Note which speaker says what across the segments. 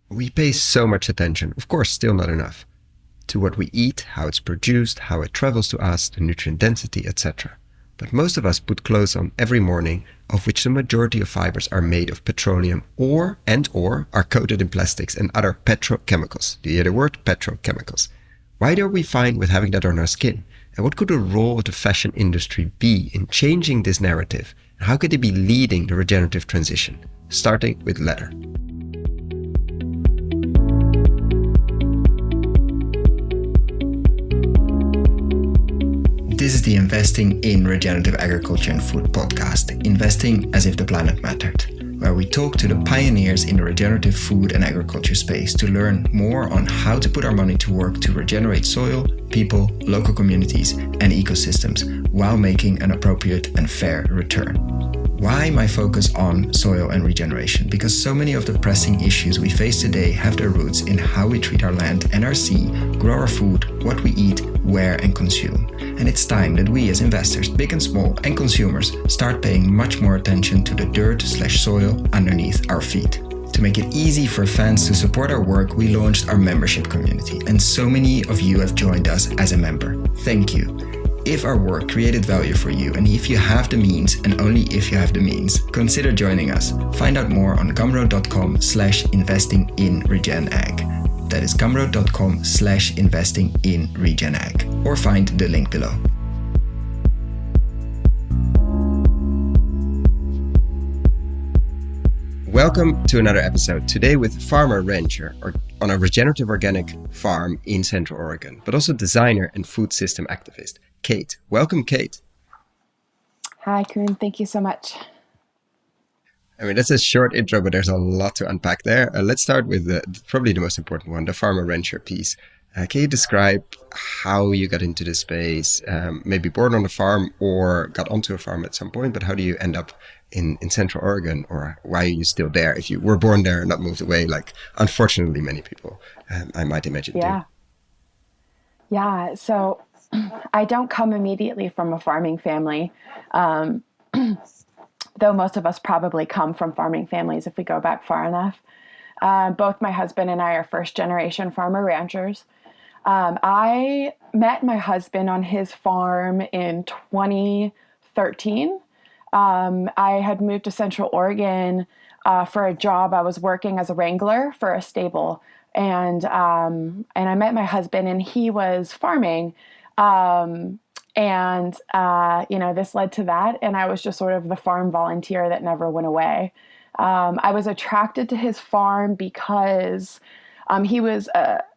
Speaker 1: We pay so much attention, of course, still not enough, to what we eat, how it's produced, how it travels to us, the nutrient density, etc. But most of us put clothes on every morning, of which the majority of fibers are made of petroleum or are coated in plastics and other petrochemicals. Do you hear the word? Petrochemicals. Why are we fine with having that on our skin? And what could the role of the fashion industry be in changing this narrative? And how could it be leading the regenerative transition? Starting with leather. This is the Investing in Regenerative Agriculture and Food podcast, investing as if the planet mattered, where we talk to the pioneers in the regenerative food and agriculture space to learn more on how to put our money to work to regenerate soil, people, local communities, and ecosystems while making an appropriate and fair return. Why my focus on soil and regeneration? Because so many of the pressing issues we face today have their roots in how we treat our land and our sea, grow our food, what we eat, where and consume. And it's time that we as investors, big and small, and consumers start paying much more attention to the dirt/soil underneath our feet. To make it easy for fans to support our work, we launched our membership community, and so many of you have joined us as a member. Thank you. If our work created value for you, and if you have the means, and only if you have the means, consider joining us. Find out more on gumroad.com/investing-in-regen-ag. That is gumroad.com/investing-in-regen-ag. Or find the link below. Welcome to another episode, today with farmer rancher on a regenerative organic farm in Central Oregon, but also designer and food system activist, Cate. Welcome, Cate.
Speaker 2: Hi, Koen. Thank you so much.
Speaker 1: I mean, that's a short intro, but there's a lot to unpack there. Let's start with probably the most important one, the farmer rancher piece. Can you describe how you got into this space, maybe born on a farm or got onto a farm at some point, but how do you end up in Central Oregon, or why are you still there if you were born there and not moved away, like unfortunately many people, I might imagine too?
Speaker 2: Yeah, so I don't come immediately from a farming family, though most of us probably come from farming families if we go back far enough. Both my husband and I are first-generation farmer ranchers. I met my husband on his farm in 2013. I had moved to Central Oregon for a job. I was working as a wrangler for a stable, and I met my husband, and he was farming. This led to that, and I was just sort of the farm volunteer that never went away. I was attracted to his farm because he was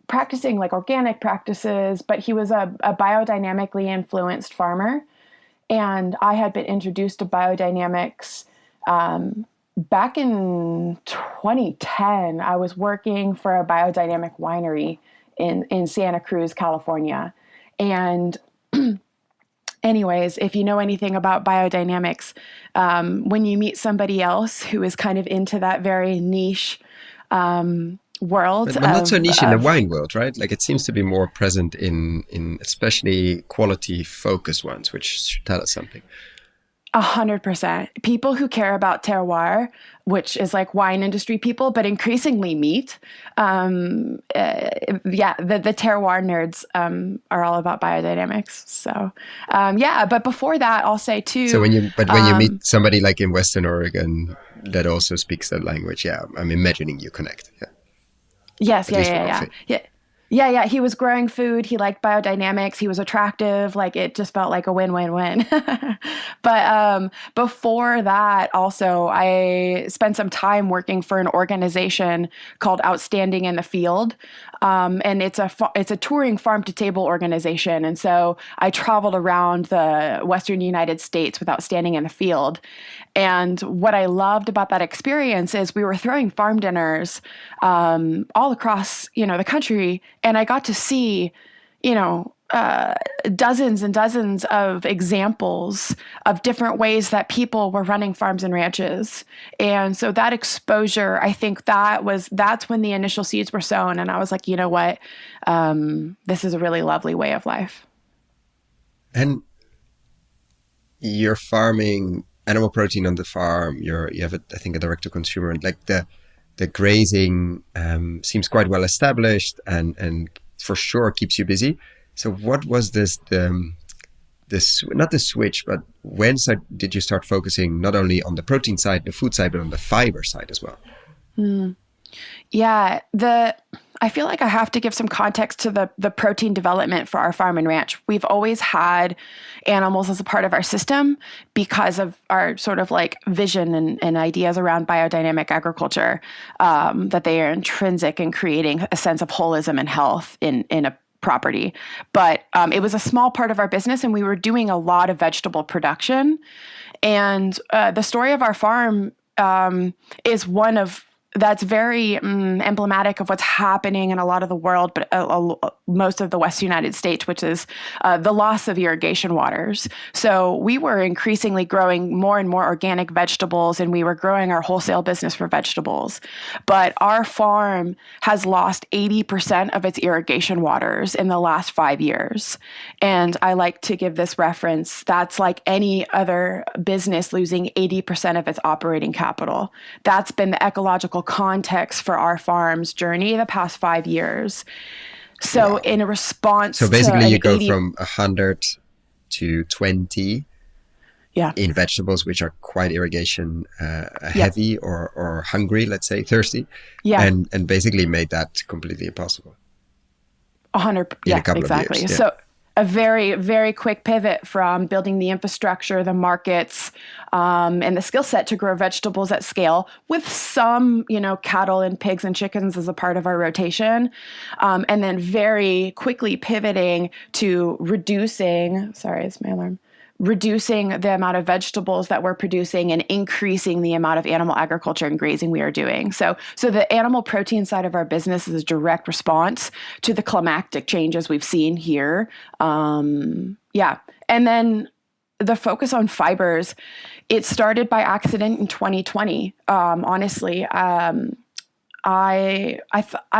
Speaker 2: practicing like organic practices, but he was a biodynamically influenced farmer. And I had been introduced to biodynamics back in 2010. I was working for a biodynamic winery in Santa Cruz, California. And anyways, if you know anything about biodynamics, when you meet somebody else who is kind of into that very niche world.
Speaker 1: But not so niche in the wine world, right? Like it seems to be more present in especially quality focused ones, which should tell us something.
Speaker 2: 100%. People who care about terroir, which is like wine industry people, but increasingly meat. The terroir nerds are all about biodynamics. So, but before that, I'll say too.
Speaker 1: So when you meet somebody like in Western Oregon that also speaks that language, I'm imagining you connect. Yeah.
Speaker 2: Yes, yeah. He was growing food. He liked biodynamics. He was attractive. Like it just felt like a win-win-win. But before that, also, I spent some time working for an organization called Outstanding in the Field. And it's a touring farm to table organization. And so I traveled around the Western United States with Outstanding in the Field. And what I loved about that experience is we were throwing farm dinners all across, the country. And I got to see, dozens and dozens of examples of different ways that people were running farms and ranches. And so that exposure, I think that's when the initial seeds were sown. And I was like, you know what, this is a really lovely way of life.
Speaker 1: And you're farming animal protein on the farm. You have I think a direct to consumer, and like the
Speaker 3: the grazing seems quite well established and for sure keeps you busy. So what was not the switch, but when did you start focusing not only on the protein side, the food side, but on the fiber side as well?
Speaker 2: Yeah, I feel like I have to give some context to the protein development for our farm and ranch. We've always had animals as a part of our system because of our sort of like vision and ideas around biodynamic agriculture, that they are intrinsic in creating a sense of holism and health in a property. But it was a small part of our business, and we were doing a lot of vegetable production. And the story of our farm is one of that's very emblematic of what's happening in a lot of the world, but most of the West United States, which is the loss of irrigation waters. So we were increasingly growing more and more organic vegetables, and we were growing our wholesale business for vegetables. But our farm has lost 80% of its irrigation waters in the last 5 years. And I like to give this reference. That's like any other business losing 80% of its operating capital. That's been the ecological context for our farm's journey the past 5 years. So in a response
Speaker 3: so basically you go from 100 to 20 in vegetables, which are quite irrigation heavy or hungry, let's say thirsty, and basically made that completely impossible.
Speaker 2: 100, exactly.
Speaker 3: Years,
Speaker 2: So a very, very quick pivot from building the infrastructure, the markets, and the skill set to grow vegetables at scale with some, cattle and pigs and chickens as a part of our rotation. And then very quickly pivoting to reducing the amount of vegetables that we're producing and increasing the amount of animal agriculture and grazing we are doing. So the animal protein side of our business is a direct response to the climatic changes we've seen here. And then the focus on fibers, it started by accident in 2020. Honestly, I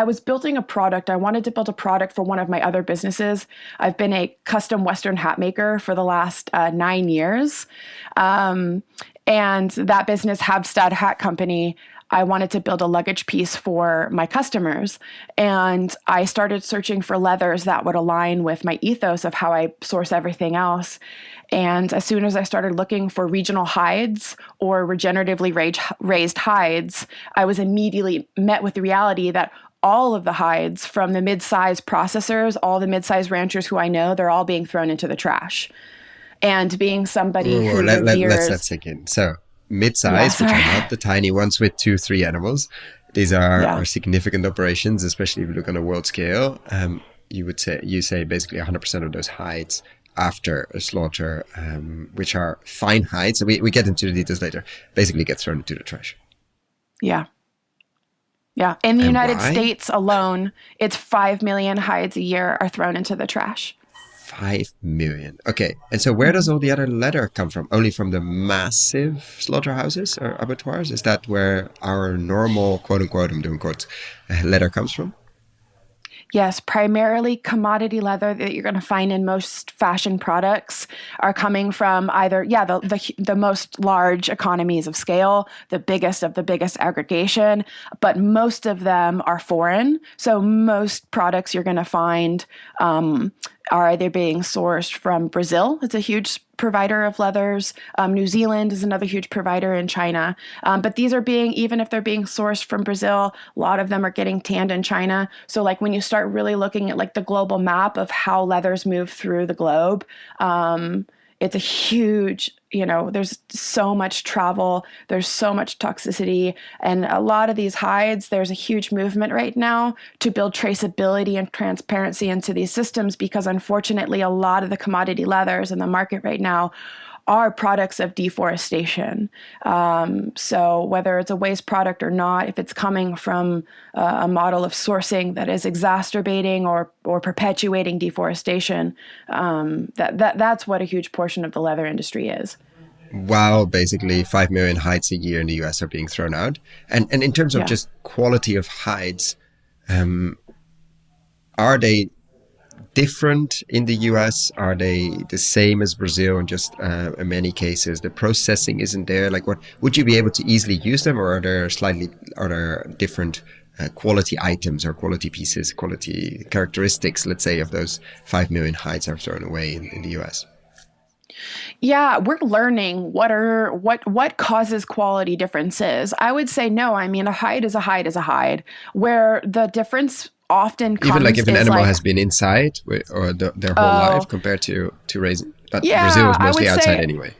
Speaker 2: was building a product. I wanted to build a product for one of my other businesses. I've been a custom Western hat maker for the last 9 years. And that business, Havstad Hat Company, I wanted to build a luggage piece for my customers. And I started searching for leathers that would align with my ethos of how I source everything else. And as soon as I started looking for regional hides or regeneratively raised hides, I was immediately met with the reality that all of the hides from the mid-size processors, all the mid-size ranchers who I know, they're all being thrown into the trash. And being somebody who
Speaker 3: let's that sink in. So mid-size, which are not the tiny ones with 2-3 animals, these are significant operations, especially if you look on a world scale. You say basically 100% of those hides after a slaughter, which are fine hides, we get into the details later, basically get thrown into the trash.
Speaker 2: Yeah. In the United States alone, it's 5 million hides a year are thrown into the trash.
Speaker 3: 5 million. Okay. And so where does all the other leather come from? Only from the massive slaughterhouses or abattoirs? Is that where our normal, quote unquote, I'm doing quotes, leather comes from?
Speaker 2: Yes, primarily commodity leather that you're going to find in most fashion products are coming from either, the most large economies of scale, the biggest of the biggest aggregation, but most of them are foreign. So most products you're going to find are either being sourced from Brazil. It's a huge provider of leathers. New Zealand is another huge provider in China. But these are even if they're being sourced from Brazil, a lot of them are getting tanned in China. So like when you start really looking at like the global map of how leathers move through the globe, it's a huge, there's so much travel, there's so much toxicity, and a lot of these hides, there's a huge movement right now to build traceability and transparency into these systems because unfortunately a lot of the commodity leathers in the market right now are products of deforestation. So whether it's a waste product or not, if it's coming from a model of sourcing that is exacerbating or perpetuating deforestation, that's what a huge portion of the leather industry is.
Speaker 3: Wow, basically 5 million hides a year in the US are being thrown out. And in terms of just quality of hides, are they different in the US? Are they the same as Brazil? And just in many cases, the processing isn't there. Like, what would you be able to easily use them, or are there different quality items or quality pieces, quality characteristics, let's say, of those 5 million hides are thrown away in the US?
Speaker 2: Yeah, we're learning what causes quality differences. I would say no. I mean, a hide is a hide is a hide. Where the difference often comes,
Speaker 3: even like if an animal
Speaker 2: like,
Speaker 3: has been inside or their whole life compared to raising. But
Speaker 2: yeah,
Speaker 3: Brazil is mostly
Speaker 2: I would
Speaker 3: outside
Speaker 2: say,
Speaker 3: anyway.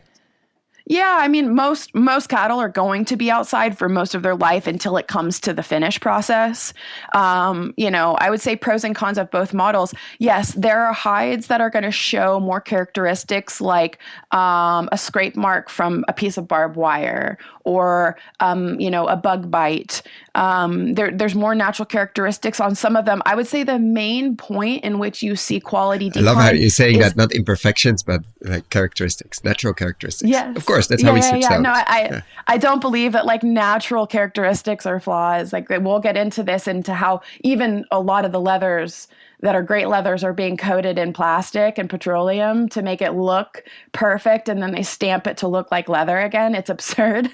Speaker 2: yeah, I mean, most cattle are going to be outside for most of their life until it comes to the finish process. I would say pros and cons of both models. Yes, there are hides that are going to show more characteristics like a scrape mark from a piece of barbed wire or, a bug bite. There's more natural characteristics on some of them. I would say the main point in which you see quality decline.
Speaker 3: I love how you're saying that, not imperfections, but like characteristics, natural characteristics.
Speaker 2: Yes.
Speaker 3: Of course, that's how we sit down.
Speaker 2: No, I don't believe that like natural characteristics are flaws. Like we'll get into how even a lot of the leathers that are great leathers are being coated in plastic and petroleum to make it look perfect, and then they stamp it to look like leather again. It's absurd.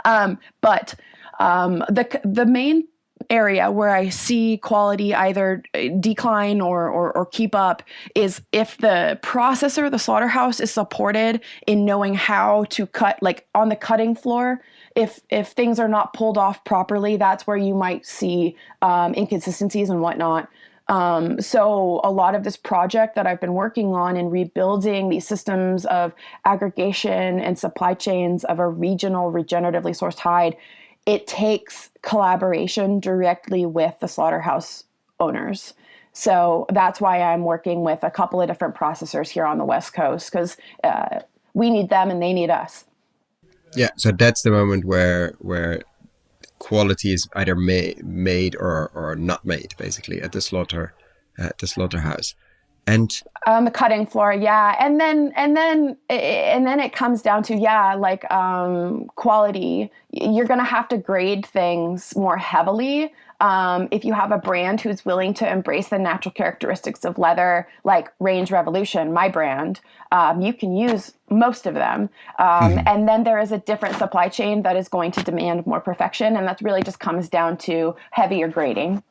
Speaker 2: But the main area where I see quality either decline or keep up is if the processor, the slaughterhouse, is supported in knowing how to cut, like on the cutting floor. If things are not pulled off properly, that's where you might see inconsistencies and whatnot. So a lot of this project that I've been working on in rebuilding these systems of aggregation and supply chains of a regional regeneratively sourced hide, it takes collaboration directly with the slaughterhouse owners. So that's why I'm working with a couple of different processors here on the West Coast, because we need them and they need us.
Speaker 3: Yeah, so that's the moment where quality is either made or not made, basically, at the slaughterhouse. And
Speaker 2: on the cutting floor, yeah, and then it comes down to quality. You're going to have to grade things more heavily. If you have a brand who's willing to embrace the natural characteristics of leather, like Range Revolution, my brand, you can use most of them. And then there is a different supply chain that is going to demand more perfection, and that really just comes down to heavier grading.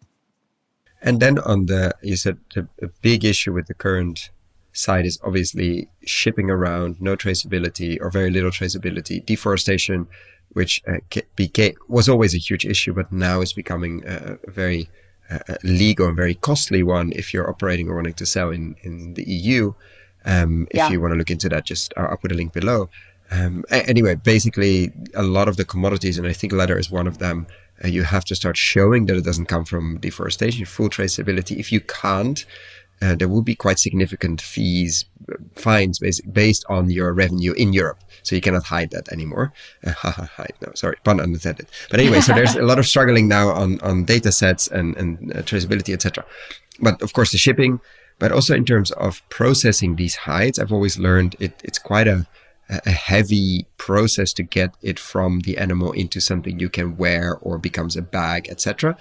Speaker 3: And then you said a big issue with the current side is obviously shipping around, no traceability or very little traceability, deforestation, which was always a huge issue, but now is becoming a very legal and very costly one if you're operating or wanting to sell in the EU. If you want to look into that, just I'll put a link below. Anyway, basically a lot of the commodities, and I think leather is one of them, you have to start showing that it doesn't come from deforestation, full traceability. If you can't, there will be quite significant fines based on your revenue in Europe. So you cannot hide that anymore. Hide, no, sorry, pun unintended. But anyway, so there's a lot of struggling now on data sets and traceability, etc. But of course the shipping, but also in terms of processing these hides, I've always learned it's quite a heavy process to get it from the animal into something you can wear or becomes a bag, etc.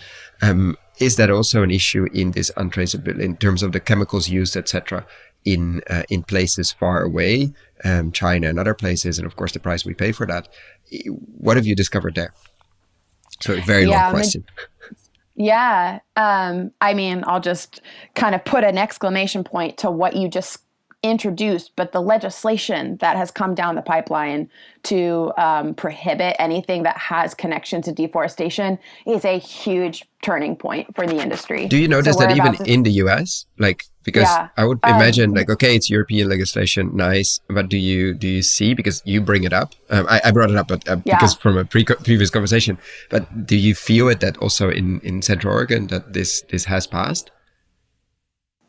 Speaker 3: Is that also an issue in this untraceability in terms of the chemicals used, etc., in places far away, China and other places, and of course the price we pay for that? What have you discovered there? So a very long question.
Speaker 2: Yeah. I mean, I'll just kind of put an exclamation point to what you just introduced, but the legislation that has come down the pipeline to prohibit anything that has connection to deforestation is a huge turning point for the industry.
Speaker 3: Do you notice that even in the US? Because I would imagine okay, it's European legislation, nice, but do you see, because you bring it up, I brought it up, but because from a previous conversation, but do you feel it that also in Central Oregon that this has passed?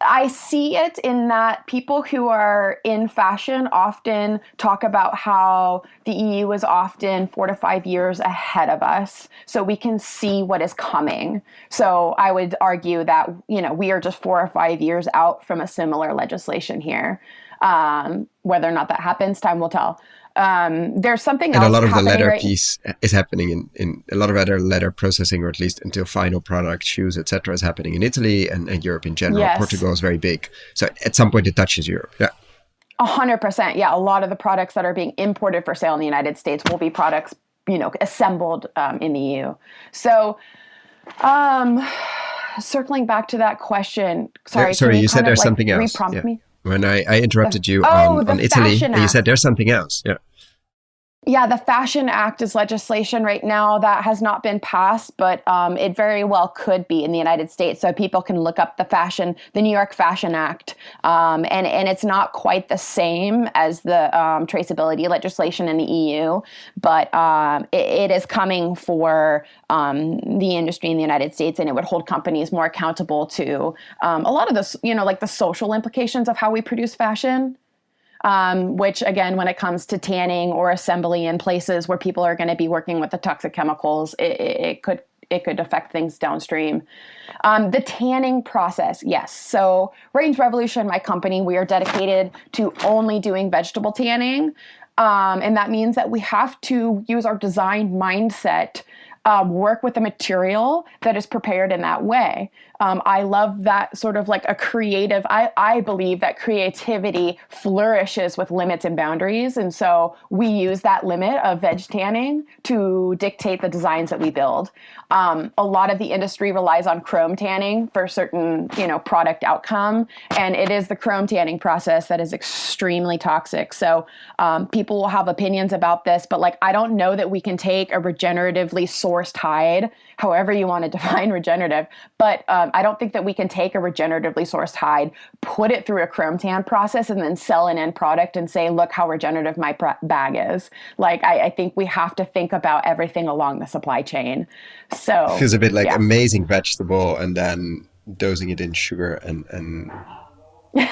Speaker 2: I see it in that people who are in fashion often talk about how the EU is often 4 to 5 years ahead of us, so we can see what is coming. So I would argue that, we are just 4 or 5 years out from a similar legislation here. Whether or not that happens, time will tell. There's something else.
Speaker 3: And a lot of the leather piece is happening in a lot of other leather processing, or at least until final product, shoes, etc., is happening in Italy and Europe in general.
Speaker 2: Yes.
Speaker 3: Portugal is very big. So at some point it touches Europe. Yeah.
Speaker 2: 100%. Yeah. A lot of the products that are being imported for sale in the United States will be products, assembled in the EU. So, circling back to that question. Sorry,
Speaker 3: you said there's something else.
Speaker 2: Reprompt me?
Speaker 3: When I interrupted you on Italy, and you said there's something else. Yeah.
Speaker 2: Yeah, the Fashion Act is legislation right now that has not been passed, but it very well could be in the United States. So people can look up the New York Fashion Act, and it's not quite the same as the traceability legislation in the EU, but it is coming for the industry in the United States, and it would hold companies more accountable to a lot of this, like the social implications of how we produce fashion. Which again, when it comes to tanning or assembly in places where people are going to be working with the toxic chemicals, it could affect things downstream. The tanning process, yes. So Range Revolution, my company, we are dedicated to only doing vegetable tanning. And that means that we have to use our design mindset, work with a material that is prepared in that way. I love that sort of like a creative, I believe that creativity flourishes with limits and boundaries. And so we use that limit of veg tanning to dictate the designs that we build. A lot of the industry relies on chrome tanning for certain, product outcome. And it is the chrome tanning process that is extremely toxic. So people will have opinions about this, but I don't know that we can take a regeneratively sourced hide, however you want to define regenerative, but I don't think that we can take a regeneratively sourced hide, put it through a chrome tan process, and then sell an end product and say, look how regenerative my bag is. I think we have to think about everything along the supply chain. So
Speaker 3: it feels a bit like amazing vegetable and then dosing it in sugar and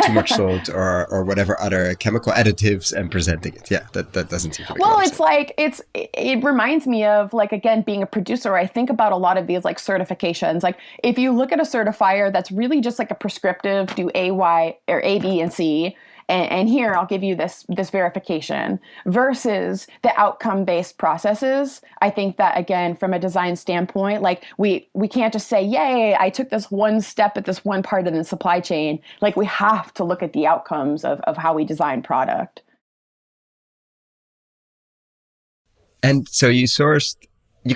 Speaker 3: too much salt or whatever other chemical additives and presenting it. Yeah, that doesn't seem to make sense.
Speaker 2: It reminds me of again, being a producer, I think about a lot of these certifications. If you look at a certifier that's really just a prescriptive, do A, Y, or A, B, and C, and here I'll give you this verification versus the outcome-based processes. I think that again, from a design standpoint, we can't just say, yay, I took this one step at this one part of the supply chain. We have to look at the outcomes of how we design product.
Speaker 3: And so you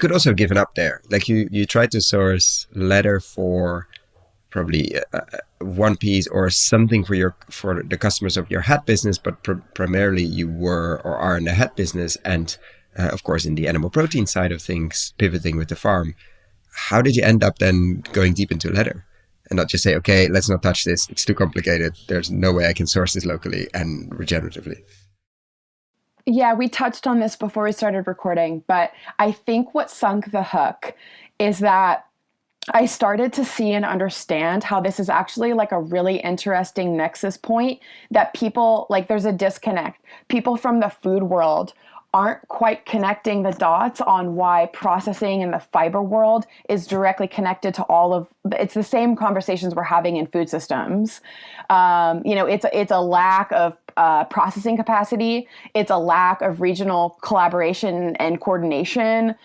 Speaker 3: could also have given up there. You tried to source leather for probably one piece or something for the customers of your hat business, but primarily you were or are in the hat business and of course in the animal protein side of things, pivoting with the farm. How did you end up then going deep into leather and not just say, okay, let's not touch this, it's too complicated, there's no way I can source this locally and regeneratively?
Speaker 2: Yeah, we touched on this before we started recording, but I think what sunk the hook is that I started to see and understand how this is actually a really interesting nexus point that people, there's a disconnect. People from the food world aren't quite connecting the dots on why processing in the fiber world is directly connected to it's the same conversations we're having in food systems. It's a lack of processing capacity. It's a lack of regional collaboration and coordination.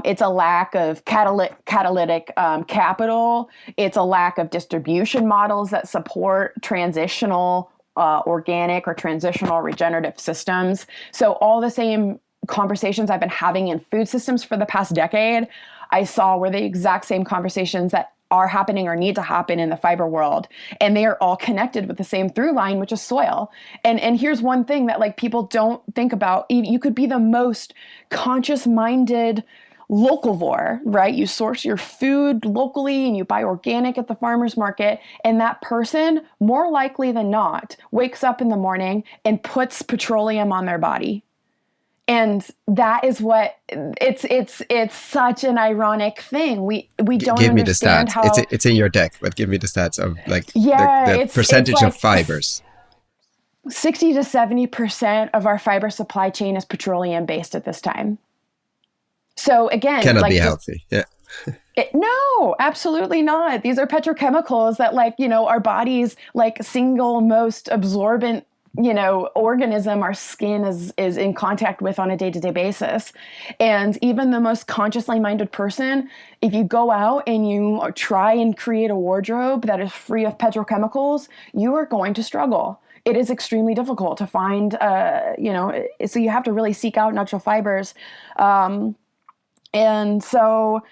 Speaker 2: It's a lack of catalytic capital. It's a lack of distribution models that support transitional organic or transitional regenerative systems. So all the same conversations I've been having in food systems for the past decade, I saw were the exact same conversations that are happening or need to happen in the fiber world. And they are all connected with the same through line, which is soil. And here's one thing that people don't think about. You could be the most conscious-minded localvore, right? You source your food locally and you buy organic at the farmer's market. And that person, more likely than not, wakes up in the morning and puts petroleum on their body. And that is what it's such an ironic thing. We don't
Speaker 3: give me
Speaker 2: understand
Speaker 3: the stats. It's in your deck, but give me the stats of the percentage of fibers.
Speaker 2: 60 to 70% of our fiber supply chain is petroleum based at this time. So again,
Speaker 3: cannot be healthy. Yeah.
Speaker 2: No, absolutely not. These are petrochemicals that our body's single most absorbent organism our skin is in contact with on a day-to-day basis. And even the most consciously minded person, if you go out and you try and create a wardrobe that is free of petrochemicals, you are going to struggle. It is extremely difficult to find, so you have to really seek out natural fibers. And so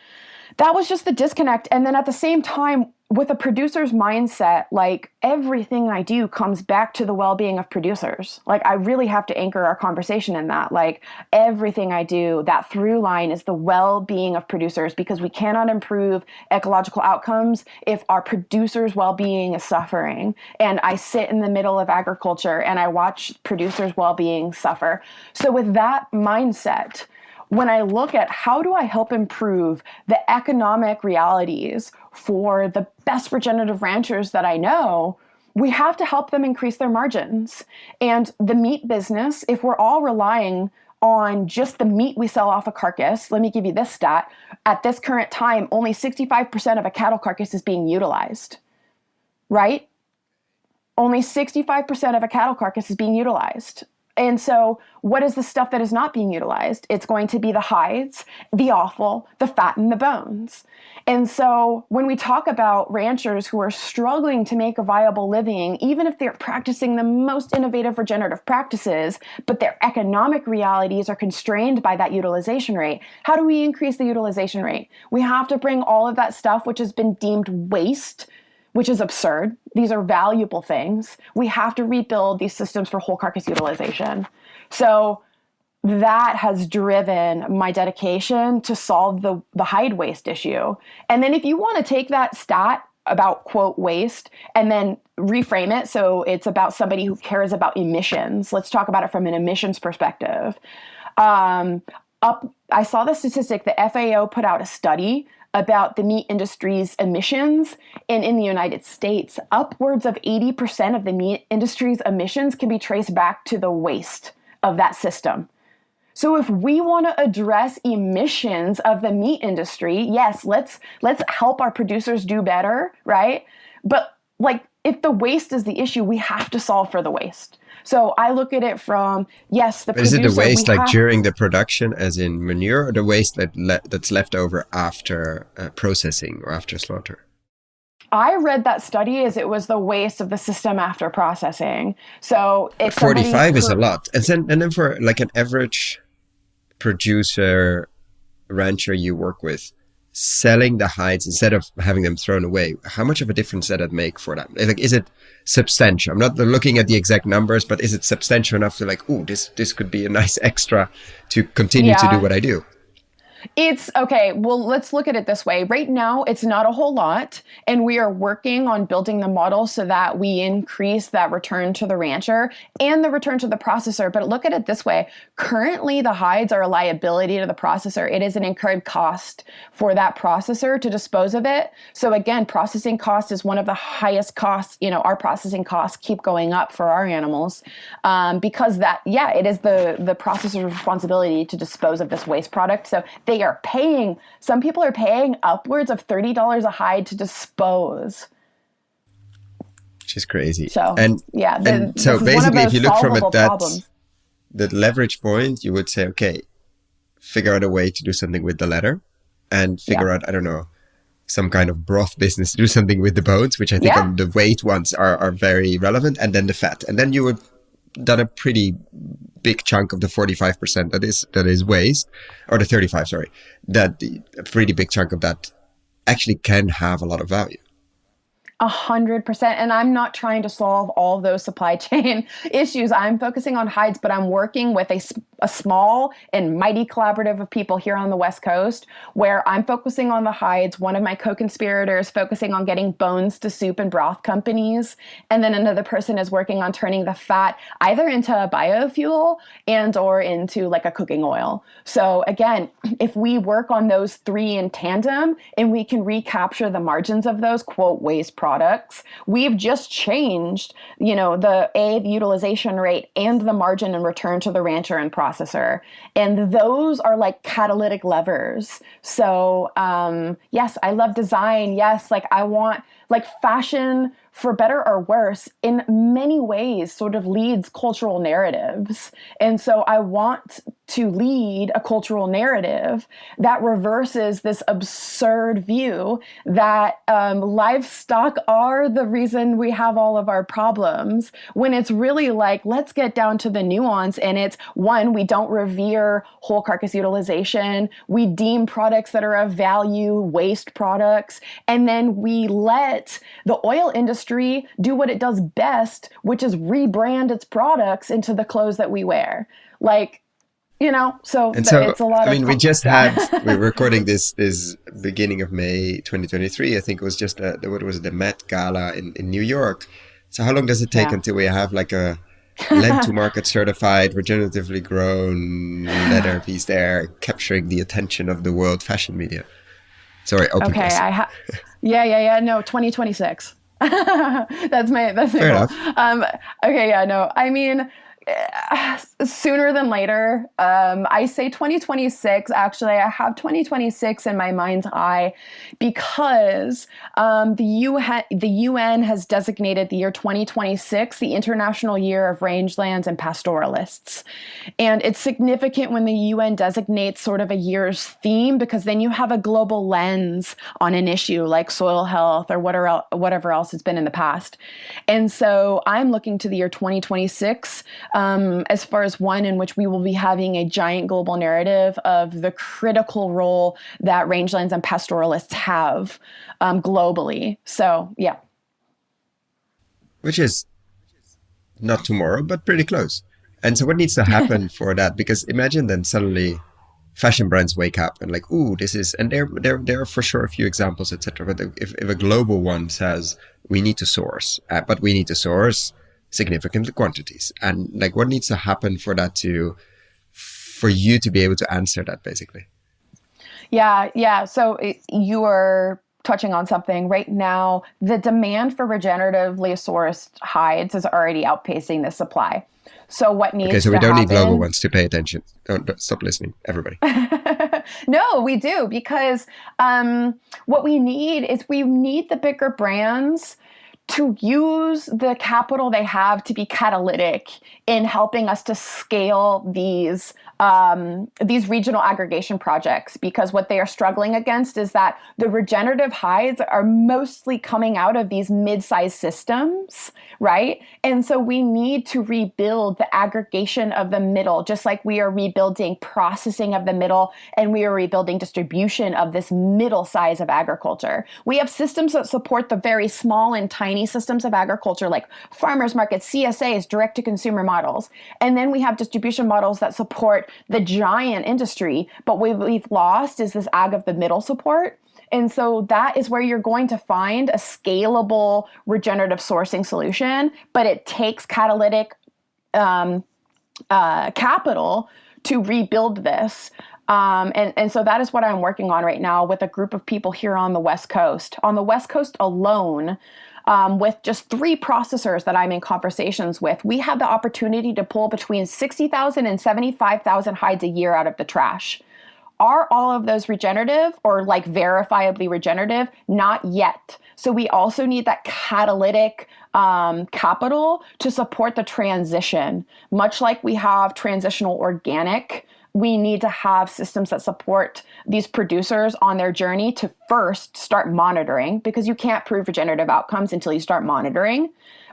Speaker 2: that was just the disconnect. And then at the same time, with a producer's mindset, like everything I do comes back to the well-being of producers. Like I really have to anchor our conversation in that. Like everything I do, that through line is the well-being of producers, because we cannot improve ecological outcomes if our producers' well-being is suffering. And I sit in the middle of agriculture and I watch producers' well-being suffer. So with that mindset, when I look at how do I help improve the economic realities for the best regenerative ranchers that I know, we have to help them increase their margins. And the meat business, if we're all relying on just the meat we sell off a carcass, let me give you this stat. At this current time, only 65% of a cattle carcass is being utilized, right? Only 65% of a cattle carcass is being utilized. And so what is the stuff that is not being utilized? It's going to be the hides, the offal, the fat, and the bones. And so when we talk about ranchers who are struggling to make a viable living, even if they're practicing the most innovative regenerative practices, but their economic realities are constrained by that utilization rate, how do we increase the utilization rate? We have to bring all of that stuff, which has been deemed waste, which is absurd. These are valuable things. We have to rebuild these systems for whole carcass utilization. So that has driven my dedication to solve the hide waste issue. And then if you want to take that stat about, quote, waste, and then reframe it so it's about somebody who cares about emissions, let's talk about it from an emissions perspective. I saw the statistic, the FAO put out a study about the meat industry's emissions. And in the United States, upwards of 80% of the meat industry's emissions can be traced back to the waste of that system. So if we want to address emissions of the meat industry, yes, let's help our producers do better, right? But like if the waste is the issue, we have to solve for the waste. So I look at it from, yes, the producer.
Speaker 3: Is it the waste like during the production, as in manure, or the waste that's left over after processing or after slaughter?
Speaker 2: I read that study as it was the waste of the system after processing. So if
Speaker 3: 45 is a lot. And then for like an average producer, rancher you work with, selling the hides instead of having them thrown away, how much of a difference does that make for them? Like, is it substantial? I'm not looking at the exact numbers, but is it substantial enough to like, oh, this could be a nice extra to continue to do what I do?
Speaker 2: It's okay. Well, let's look at it this way. Right now, it's not a whole lot, and we are working on building the model so that we increase that return to the rancher and the return to the processor. But look at it this way. Currently, the hides are a liability to the processor. It is an incurred cost for that processor to dispose of it. So again, processing cost is one of the highest costs. Our processing costs keep going up for our animals because it is the processor's responsibility to dispose of this waste product. So they are paying, some people are paying upwards of $30 a hide to dispose.
Speaker 3: Which is crazy.
Speaker 2: So,
Speaker 3: so basically, if you look from it, the leverage point, you would say, okay, figure out a way to do something with the leather and figure out, I don't know, some kind of broth business, do something with the bones, which I think on the weight ones are very relevant, and then the fat. And then you would done a pretty big chunk of the 45% that is waste, or the 35, sorry, a pretty big chunk of that actually can have a lot of value.
Speaker 2: 100%. And I'm not trying to solve all of those supply chain issues. I'm focusing on hides, but I'm working with a small and mighty collaborative of people here on the West Coast where I'm focusing on the hides. One of my co-conspirators focusing on getting bones to soup and broth companies. And then another person is working on turning the fat either into a biofuel and or into like a cooking oil. So again, if we work on those three in tandem and we can recapture the margins of those, quote, waste products, we've just changed, the utilization rate and the margin and return to the rancher and processor. And those are like catalytic levers. So, yes, I love design. Yes, like I want like fashion for better or worse, in many ways sort of leads cultural narratives. And so I want to lead a cultural narrative that reverses this absurd view that livestock are the reason we have all of our problems, when it's really like, let's get down to the nuance. And it's, one, we don't revere whole carcass utilization. We deem products that are of value waste products. And then we let the oil industry do what it does best, which is rebrand its products into the clothes that we wear. Like, so it's a lot
Speaker 3: we just we're recording this beginning of May 2023. I think it was just the Met Gala in New York. So how long does it take until we have like a led to market certified, regeneratively grown leather piece there, capturing the attention of the world fashion media? Sorry, open question.
Speaker 2: No, 2026. that's my
Speaker 3: Fair
Speaker 2: goal.
Speaker 3: Enough.
Speaker 2: I mean, sooner than later. I say 2026. Actually, I have 2026 in my mind's eye because the UN has designated the year 2026 the International Year of Rangelands and Pastoralists. And it's significant when the UN designates sort of a year's theme, because then you have a global lens on an issue like soil health or whatever else it's been in the past. And so I'm looking to the year 2026 as far as one in which we will be having a giant global narrative of the critical role that rangelands and pastoralists have globally. So, yeah.
Speaker 3: Which is not tomorrow, but pretty close. And so what needs to happen for that? Because imagine then suddenly fashion brands wake up and like, ooh, this is, and there are for sure a few examples, etc. But if a global one says, we need to source, but we need to source significant quantities, and like what needs to happen for that for you to be able to answer that, basically?
Speaker 2: Yeah. So you are touching on something right now. The demand for regeneratively sourced hides is already outpacing the supply. So what needs to happen?
Speaker 3: Okay, so we don't need global ones to pay attention. Don't stop listening, everybody.
Speaker 2: No, we do, because what we need is the bigger brands to use the capital they have to be catalytic in helping us to scale these regional aggregation projects, because what they are struggling against is that the regenerative hides are mostly coming out of these mid-sized systems, right? And so we need to rebuild the aggregation of the middle, just like we are rebuilding processing of the middle, and we are rebuilding distribution of this middle size of agriculture. We have systems that support the very small and tiny systems of agriculture, like farmers markets, CSAs, direct-to-consumer models. And then we have distribution models that support the giant industry, but what we've lost is this ag of the middle support. And so that is where you're going to find a scalable regenerative sourcing solution, but it takes catalytic capital to rebuild this. And so that is what I'm working on right now with a group of people here on the West Coast. On the West Coast alone, with just 3 processors that I'm in conversations with, we have the opportunity to pull between 60,000 and 75,000 hides a year out of the trash. Are all of those regenerative or like verifiably regenerative? Not yet. So we also need that catalytic capital to support the transition. Much like we have transitional organic, we need to have systems that support these producers on their journey to first start monitoring, because you can't prove regenerative outcomes until you start monitoring.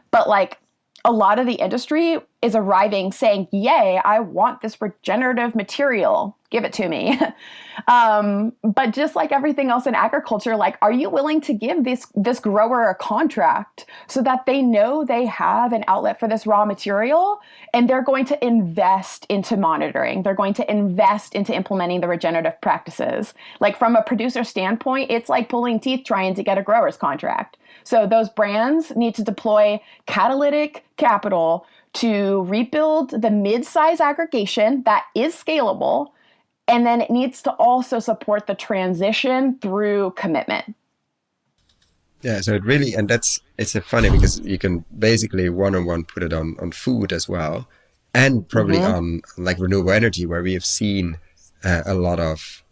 Speaker 2: But like a lot of the industry is arriving saying, yay, I want this regenerative material. Give it to me. But just like everything else in agriculture, like, are you willing to give this grower a contract so that they know they have an outlet for this raw material, and they're going to invest into monitoring. They're going to invest into implementing the regenerative practices. Like from a producer standpoint, it's like pulling teeth trying to get a grower's contract. So those brands need to deploy catalytic capital to rebuild the mid-size aggregation that is scalable. And then it needs to also support the transition through commitment.
Speaker 3: Yeah, so it really, and it's funny because you can basically one-on-one put it on food as well, and probably on like renewable energy, where we have seen a lot of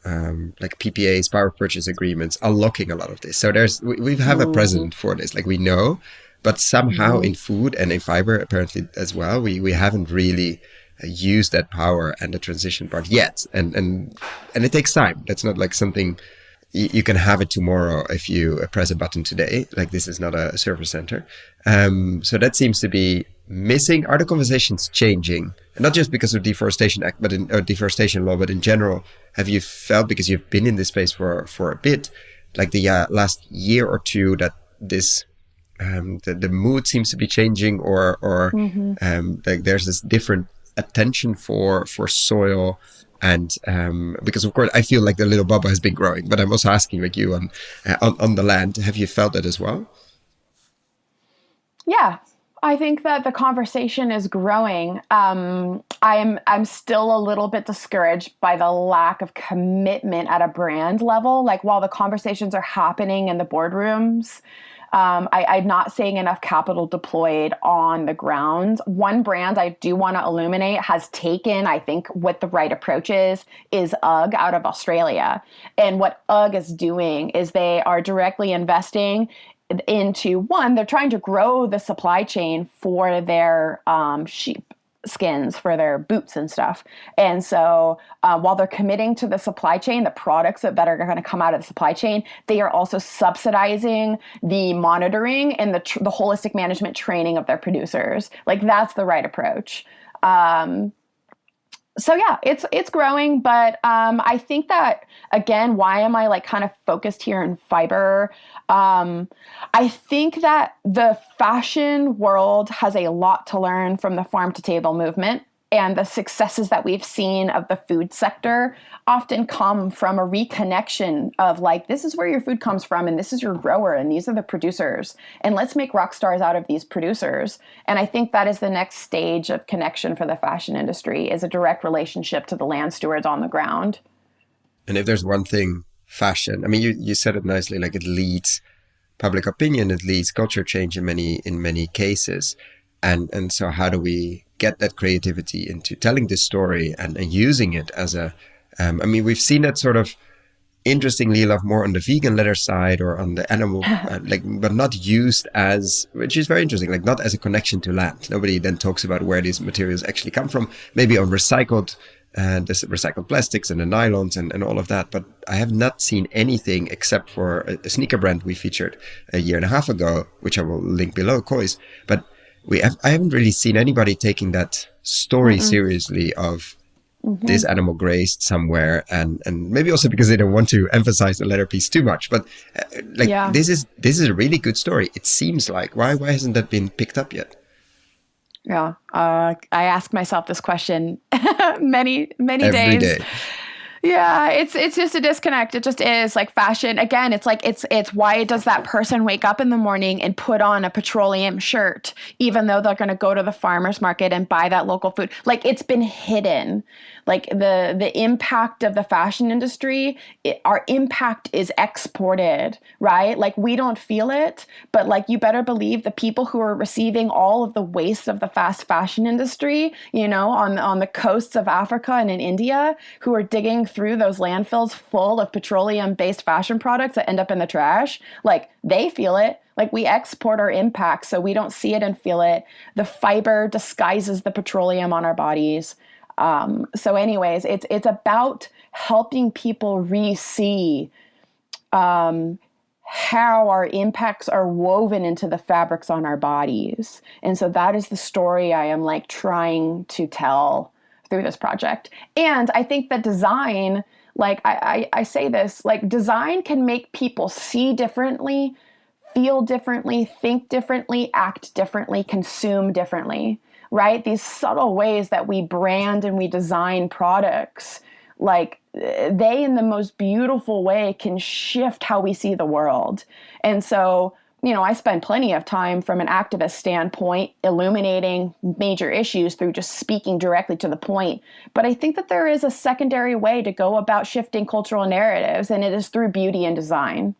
Speaker 3: like PPAs, power purchase agreements, unlocking a lot of this. So we have a precedent for this. Like we know But somehow in food and in fiber, apparently as well, we haven't really used that power and the transition part yet. And it takes time. That's not like something you can have it tomorrow if you press a button today. Like, this is not a service center. So that seems to be missing. Are the conversations changing? And not just because of Deforestation Act, deforestation law, but in general, have you felt, because you've been in this space for a bit, like the last year or two, that this the mood seems to be changing, or like there's this different attention for soil? And because of course I feel like the little bubble has been growing, but I'm also asking like you on the land, have you felt that as well?
Speaker 2: Yeah, I think that the conversation is growing. I'm still a little bit discouraged by the lack of commitment at a brand level. Like, while the conversations are happening in the boardrooms, I'm not seeing enough capital deployed on the ground. One brand I do want to illuminate has taken, I think, what the right approach is UGG out of Australia. And what UGG is doing is they are directly investing into, one, they're trying to grow the supply chain for their sheep skins, for their boots and stuff. And so while they're committing to the supply chain, the products that are going to come out of the supply chain, they are also subsidizing the monitoring and the holistic management training of their producers. Like, that's the right approach. So yeah, it's growing, but I think that, again, why am I like kind of focused here in fiber? I think that the fashion world has a lot to learn from the farm to table movement, and the successes that we've seen of the food sector often come from a reconnection of like, this is where your food comes from, and this is your grower, and these are the producers, and let's make rock stars out of these producers. And I think that is the next stage of connection for the fashion industry, is a direct relationship to the land stewards on the ground.
Speaker 3: And if there's one thing, fashion, I mean, you said it nicely, like it leads public opinion, it leads culture change in many cases. And so how do we get that creativity into telling this story and using it as a, I mean, we've seen that sort of, interestingly enough, more on the vegan leather side or on the animal, but not used as, which is very interesting, like not as a connection to land. Nobody then talks about where these materials actually come from, maybe on recycled plastics and the nylons and all of that. But I have not seen anything except for a sneaker brand we featured a year and a half ago, which I will link below, Kois. But I haven't really seen anybody taking that story seriously of this animal grazed somewhere, and maybe also because they don't want to emphasize the leather piece too much. But this is a really good story. It seems like why hasn't that been picked up yet?
Speaker 2: Yeah, I ask myself this question many
Speaker 3: Every
Speaker 2: days.
Speaker 3: Day.
Speaker 2: Yeah, it's just a disconnect. It just is. Like, fashion, again, it's like it's why does that person wake up in the morning and put on a petroleum shirt, even though they're going to go to the farmer's market and buy that local food? Like, it's been hidden. Like, the impact of the fashion industry, our impact is exported, right? Like, we don't feel it, but like, you better believe the people who are receiving all of the waste of the fast fashion industry, you know, on the coasts of Africa and in India, who are digging through those landfills full of petroleum-based fashion products that end up in the trash, like, they feel it. Like, we export our impact, so we don't see it and feel it. The fiber disguises the petroleum on our bodies. So anyways, it's about helping people re-see how our impacts are woven into the fabrics on our bodies. And so that is the story I am like trying to tell through this project. And I think that design, like I say this, like, design can make people see differently, feel differently, think differently, act differently, consume differently, right? These subtle ways that we brand and we design products, like, they in the most beautiful way can shift how we see the world. And so, you know, I spend plenty of time from an activist standpoint illuminating major issues through just speaking directly to the point. But I think that there is a secondary way to go about shifting cultural narratives, and it is through beauty and design.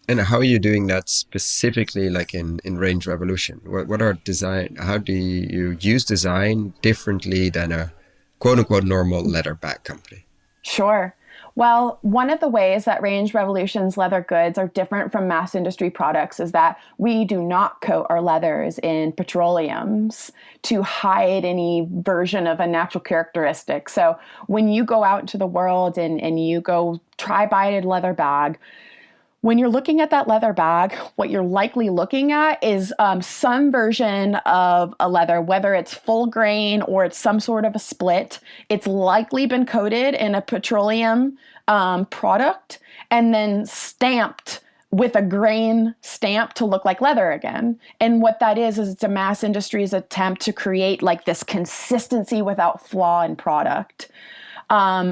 Speaker 3: And how are you doing that specifically, like in Range Revolution? What are design? How do you use design differently than a quote unquote normal leather bag company?
Speaker 2: Sure. Well, one of the ways that Range Revolution's leather goods are different from mass industry products is that we do not coat our leathers in petroleums to hide any version of a natural characteristic. So when you go out into the world and you go try buy a leather bag, when you're looking at that leather bag, what you're likely looking at is some version of a leather, whether it's full grain or it's some sort of a split. It's likely been coated in a petroleum product and then stamped with a grain stamp to look like leather again. And what that is it's a mass industry's attempt to create like this consistency without flaw in product.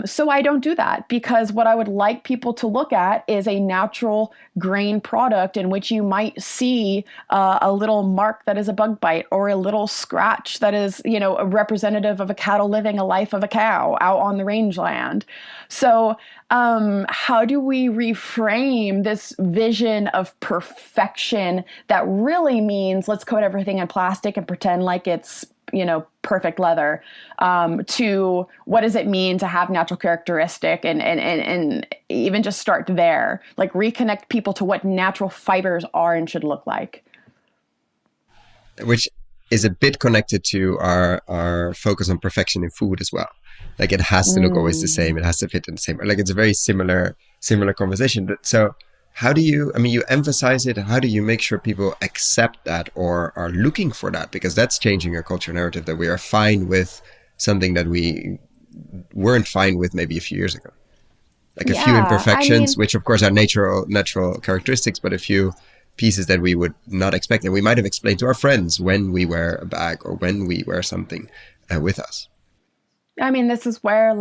Speaker 2: So I don't do that because what I would like people to look at is a natural grain product in which you might see a little mark that is a bug bite or a little scratch that is, a representative of a cattle living a life of a cow out on the rangeland. So how do we reframe this vision of perfection that really means let's coat everything in plastic and pretend like it's perfect leather, to what does it mean to have natural characteristic and even just start there, like reconnect people to what natural fibers are and should look like.
Speaker 3: Which is a bit connected to our focus on perfection in food as well. Like it has to look always the same. It has to fit in the same. Like it's a very similar conversation. So how do you emphasize it? How do you make sure people accept that or are looking for that? Because that's changing our cultural narrative, that we are fine with something that we weren't fine with maybe a few years ago. Like a few imperfections, which of course are natural characteristics, but a few pieces that we would not expect. And we might have explained to our friends when we wear a bag or when we wear something with us.
Speaker 2: I mean, this is where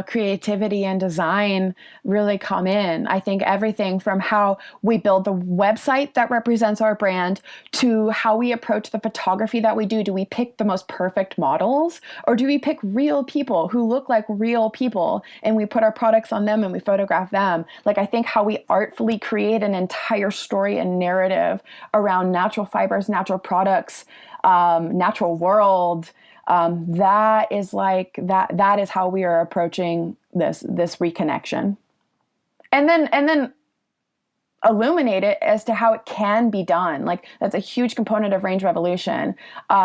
Speaker 2: creativity and design really come in. I think everything from how we build the website that represents our brand to how we approach the photography that we do. Do we pick the most perfect models or do we pick real people who look like real people and we put our products on them and we photograph them? Like, I think how we artfully create an entire story and narrative around natural fibers, natural products, natural world, that is that is how we are approaching this reconnection, and then illuminate it as to how it can be done. Like that's a huge component of Range Revolution.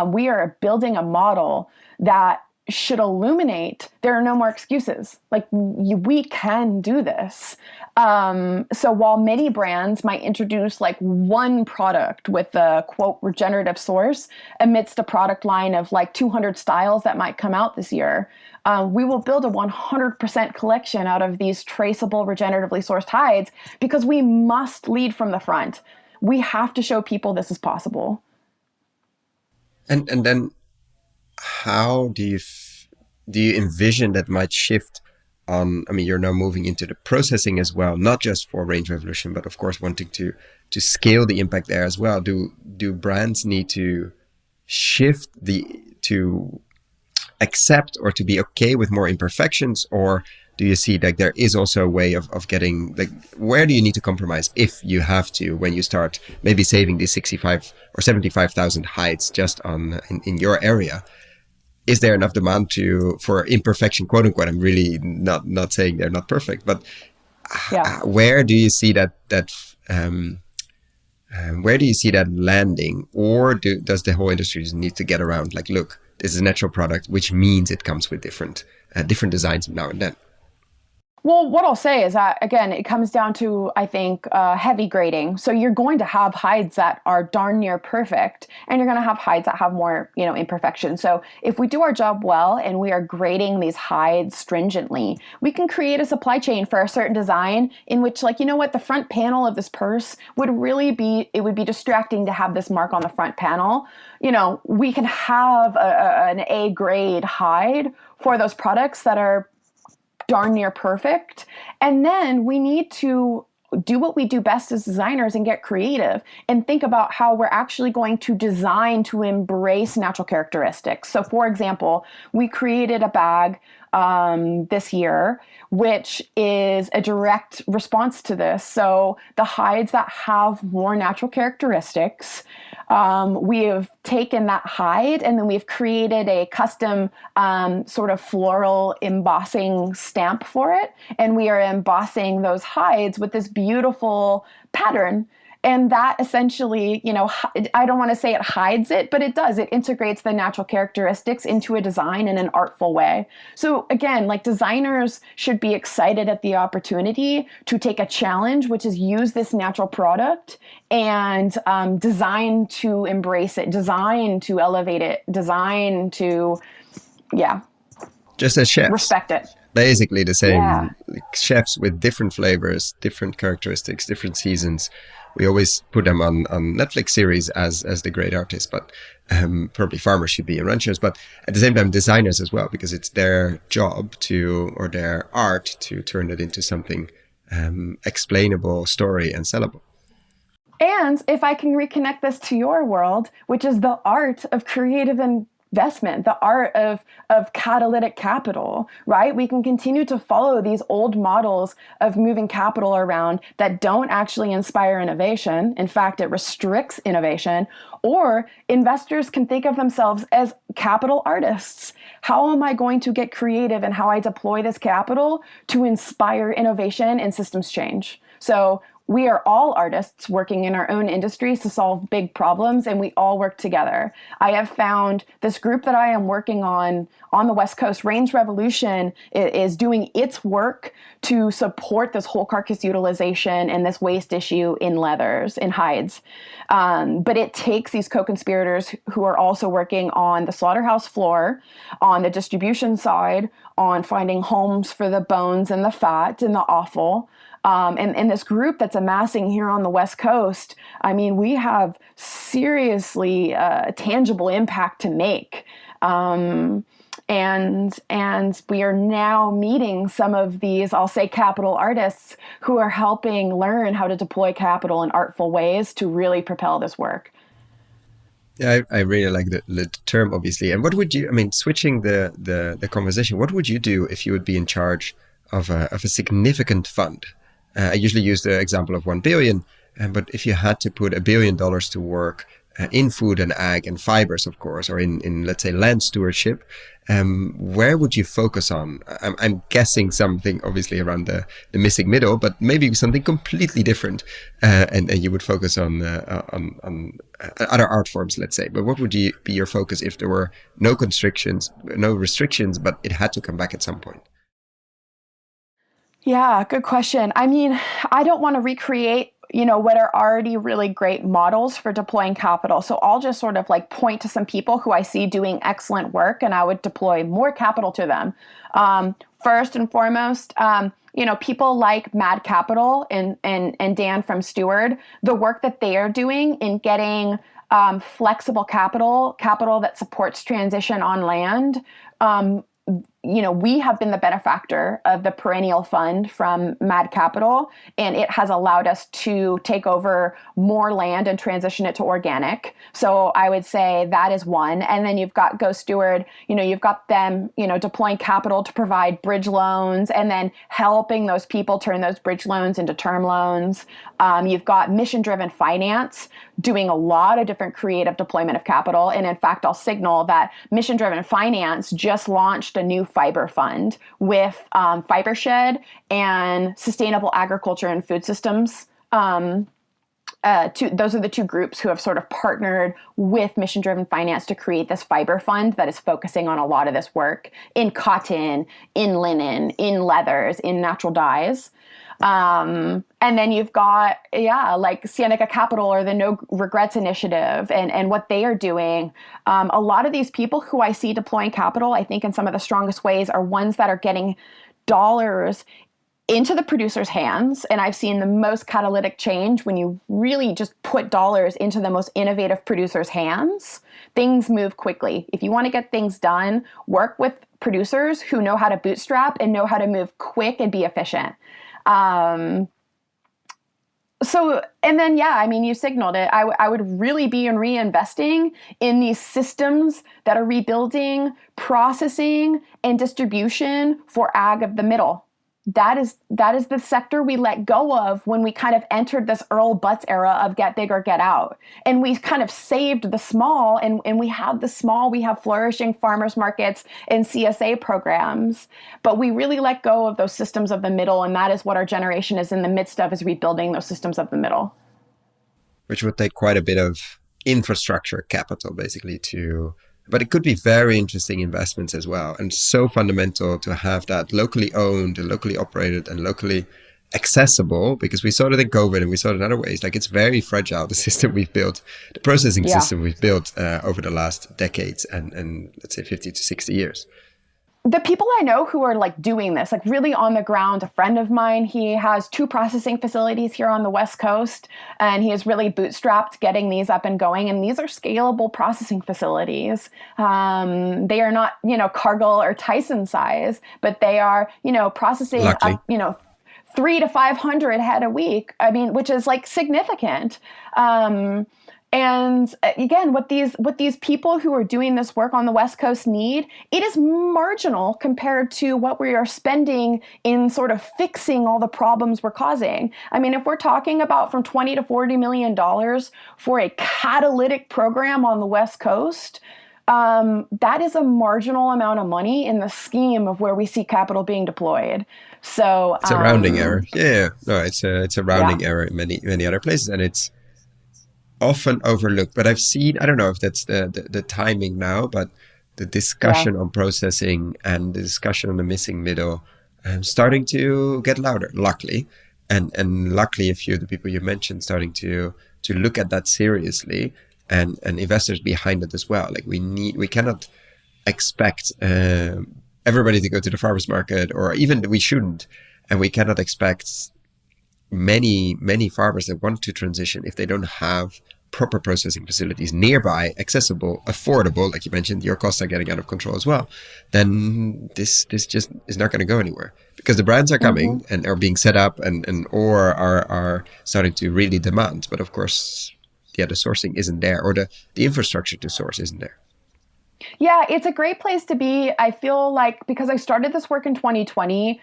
Speaker 2: We are building a model that should illuminate there are no more excuses. Like we can do this. So while many brands might introduce like one product with a quote regenerative source amidst a product line of like 200 styles that might come out this year, we will build a 100% collection out of these traceable regeneratively sourced hides because we must lead from the front. We have to show people this is possible.
Speaker 3: And then how do you envision that might shift on? I mean, you're now moving into the processing as well, not just for Range Revolution, but of course wanting to scale the impact there as well. Do brands need to shift to accept or to be okay with more imperfections, or do you see like there is also a way of getting, like, where do you need to compromise if you have to, when you start maybe saving these 65 or 75,000 hides just in your area? Is there enough demand for imperfection, quote unquote? I'm really not saying they're not perfect, but where do you see that where do you see that landing, or does the whole industry just need to get around like, look, this is a natural product, which means it comes with different designs now and then?
Speaker 2: Well, what I'll say is that, again, it comes down to, I think, heavy grading. So you're going to have hides that are darn near perfect, and you're going to have hides that have more, imperfections. So if we do our job well and we are grading these hides stringently, we can create a supply chain for a certain design in which, like, the front panel of this purse would be distracting to have this mark on the front panel. We can have an A grade hide for those products that are darn near perfect. And then we need to do what we do best as designers and get creative and think about how we're actually going to design to embrace natural characteristics. So for example, we created a bag this year, which is a direct response to this. So the hides that have more natural characteristics, we have taken that hide and then we've created a custom sort of floral embossing stamp for it. And we are embossing those hides with this beautiful pattern. And that essentially, I don't want to say it hides it, but it does. It integrates the natural characteristics into a design in an artful way. So again, like, designers should be excited at the opportunity to take a challenge, which is use this natural product and design to embrace it, design to elevate it, design to,
Speaker 3: just as chefs.
Speaker 2: Respect it.
Speaker 3: Basically the same. Yeah. Like chefs with different flavors, different characteristics, different seasons. We always put them on Netflix series as the great artists, but probably farmers should be and ranchers, but at the same time designers as well, because it's their job or their art to turn it into something explainable, story, and sellable.
Speaker 2: And if I can reconnect this to your world, which is the art of creative investment, the art of catalytic capital, right? We can continue to follow these old models of moving capital around that don't actually inspire innovation. In fact, it restricts innovation. Or investors can think of themselves as capital artists. How am I going to get creative in how I deploy this capital to inspire innovation and systems change? So we are all artists working in our own industries to solve big problems, and we all work together. I have found this group that I am working on the West Coast, Range Revolution, is doing its work to support this whole carcass utilization and this waste issue in leathers, in hides. But it takes these co-conspirators who are also working on the slaughterhouse floor, on the distribution side, on finding homes for the bones and the fat and the offal. And this group that's amassing here on the West Coast, I mean, we have seriously tangible impact to make. And we are now meeting some of these, I'll say, capital artists who are helping learn how to deploy capital in artful ways to really propel this work.
Speaker 3: Yeah, I really like the term, obviously. And what would you, switching the conversation, what would you do if you would be in charge of a significant fund? I usually use the example of 1 billion, but if you had to put $1 billion to work in food and ag and fibers, of course, or in let's say land stewardship, where would you focus on? I'm guessing something obviously around the missing middle, but maybe something completely different, and you would focus on other art forms, let's say. But what would be your focus if there were no restrictions, but it had to come back at some point?
Speaker 2: Yeah, good question. I mean, I don't want to recreate, what are already really great models for deploying capital. So I'll just sort of like point to some people who I see doing excellent work, and I would deploy more capital to them. First and foremost, people like Mad Capital and Dan from Steward, the work that they are doing in getting flexible capital that supports transition on land. We have been the benefactor of the perennial fund from Mad Capital, and it has allowed us to take over more land and transition it to organic. So I would say that is one. And then you've got Go Steward, you've got them, deploying capital to provide bridge loans and then helping those people turn those bridge loans into term loans. You've got mission-driven finance doing a lot of different creative deployment of capital. And in fact, I'll signal that mission-driven finance just launched a new fiber fund with Fibershed and Sustainable Agriculture and Food Systems. Those are the two groups who have sort of partnered with mission-driven finance to create this fiber fund that is focusing on a lot of this work in cotton, in linen, in leathers, in natural dyes. And then you've got, like Seneca Capital or the No Regrets Initiative and what they are doing. A lot of these people who I see deploying capital, I think in some of the strongest ways, are ones that are getting dollars into the producer's hands. And I've seen the most catalytic change when you really just put dollars into the most innovative producer's hands. Things move quickly. If you want to get things done, work with producers who know how to bootstrap and know how to move quick and be efficient. So, and then, yeah, I mean, you signaled it. I would really be reinvesting in these systems that are rebuilding, processing, and distribution for ag of the middle. That is the sector we let go of when we kind of entered this Earl Butz era of get big or get out. And we kind of saved the small, and we have the small, we have flourishing farmers markets and CSA programs, but we really let go of those systems of the middle. And that is what our generation is in the midst of, is rebuilding those systems of the middle.
Speaker 3: Which would take quite a bit of infrastructure capital, basically, but it could be very interesting investments as well. And so fundamental to have that locally owned and locally operated and locally accessible, because we saw it in COVID and we saw it in other ways. Like, it's very fragile, the system we've built, the processing system we've built over the last decades and let's say 50 to 60 years.
Speaker 2: The people I know who are like doing this, like really on the ground, a friend of mine, he has 2 processing facilities here on the West Coast, and he is really bootstrapped getting these up and going. And these are scalable processing facilities. They are not, Cargill or Tyson size, but they are, processing up, 300 to 500 head a week. I mean, which is like significant. And again, what these people who are doing this work on the West Coast need, it is marginal compared to what we are spending in sort of fixing all the problems we're causing. I mean, if we're talking about from $20 to $40 million for a catalytic program on the West Coast, that is a marginal amount of money in the scheme of where we see capital being deployed. So
Speaker 3: it's a rounding error. Yeah, no, it's a rounding error in many other places, and it's often overlooked. But I've seen, I don't know if that's the timing now, but the discussion on processing and the discussion on the missing middle starting to get louder, luckily. And luckily, a few of the people you mentioned starting to look at that seriously, and investors behind it as well. Like, we cannot expect everybody to go to the farmers market, or even we shouldn't, and we cannot expect many farmers that want to transition if they don't have proper processing facilities nearby, accessible, affordable. Like you mentioned, your costs are getting out of control as well. Then this just is not going to go anywhere, because the brands are coming and are being set up and or are starting to really demand. But of course, the sourcing isn't there, or the infrastructure to source isn't there.
Speaker 2: Yeah, it's a great place to be. I feel like, because I started this work in 2020,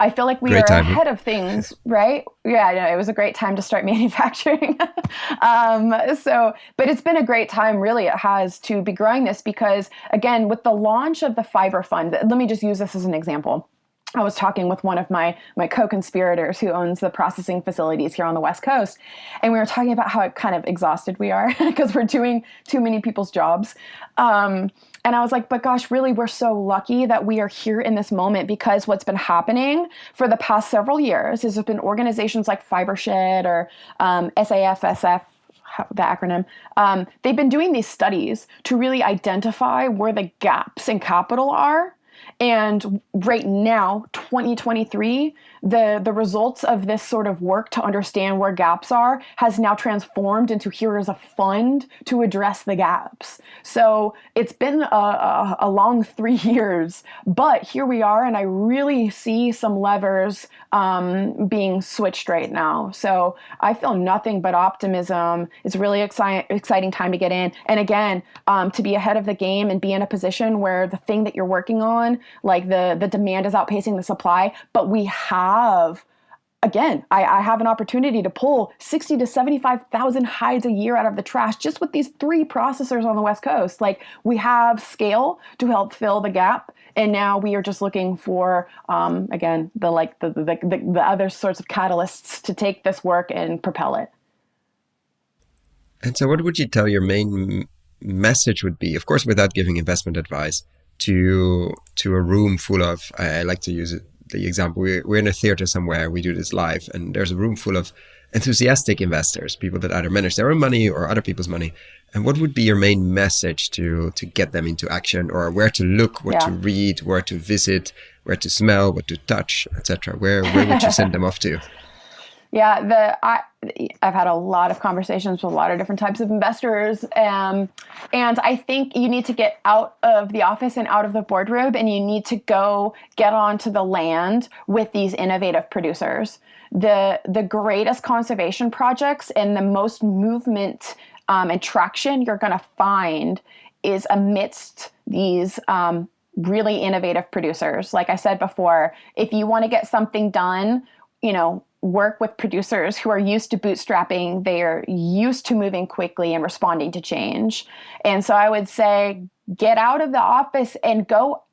Speaker 2: I feel like we are ahead of things, right? Yeah, it was a great time to start manufacturing. But it's been a great time, really, it has, to be growing this, because again, with the launch of the Fiber Fund, let me just use this as an example. I was talking with one of my co-conspirators who owns the processing facilities here on the West Coast, and we were talking about how kind of exhausted we are because we're doing too many people's jobs. And I was like, but gosh, really, we're so lucky that we are here in this moment, because what's been happening for the past several years is there's been organizations like FiberShed or SAFSF, the acronym, they've been doing these studies to really identify where the gaps in capital are. And right now, 2023, the results of this sort of work to understand where gaps are has now transformed into, here is a fund to address the gaps. So it's been a long 3 years, but here we are, and I really see some levers being switched right now. So I feel nothing but optimism. It's a really exciting time to get in. And again, to be ahead of the game and be in a position where the thing that you're working on, like the demand is outpacing the supply, but we have, again, I have an opportunity to pull 60 to 75,000 hides a year out of the trash just with these 3 processors on the West Coast. Like, we have scale to help fill the gap, and now we are just looking for, again, the other sorts of catalysts to take this work and propel it.
Speaker 3: And so, what would you tell your main message would be? Of course, without giving investment advice, to a room full of, I like to use the example, we're in a theater somewhere, we do this live, and there's a room full of enthusiastic investors, people that either manage their own money or other people's money. And what would be your main message to get them into action, or where to look, what to read, where to visit, where to smell, what to touch, etc.? Where would you send them off to?
Speaker 2: I've had a lot of conversations with a lot of different types of investors, and I think you need to get out of the office and out of the boardroom, and you need to go get onto the land with these innovative producers. The greatest conservation projects and the most movement and traction you're going to find is amidst these really innovative producers. Like I said before, if you want to get something done, work with producers who are used to bootstrapping. They are used to moving quickly and responding to change. And so I would say, get out of the office and go